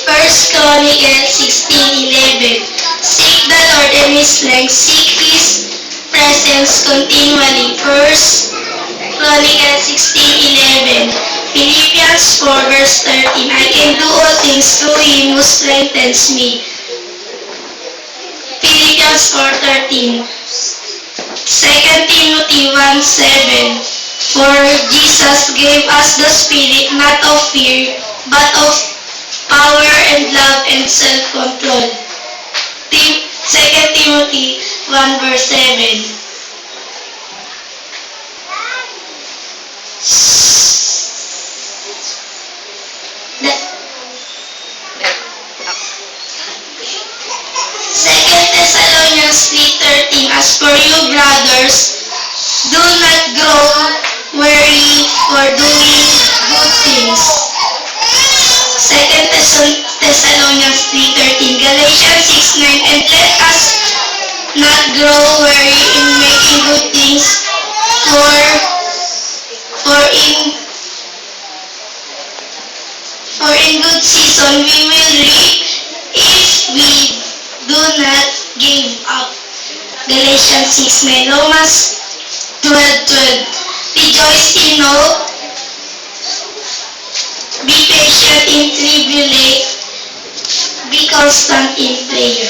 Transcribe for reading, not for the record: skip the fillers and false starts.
First Chronicles 16:11. Seek the Lord in His strength, seek His presence continually. First Chronicles 16:11. Philippians 4 verse 13. I can do all things through Him who strengthens me. Philippians 4:13. 2 Timothy 1:7. For Jesus gave us the Spirit not of fear, but of power and love and self-control. 2 Timothy 1 verse 7. Second Thessalonians 3:13. As for you, brothers, do not grow weary for doing good things. Second Thessalonians 3:13. Galatians 6:9. And let us not grow weary in making good things, for in good season we will reap if we do not give up. Galatians 6:9. Romans 12:12. Rejoice in hope, be patient in tribulation, be constant in prayer.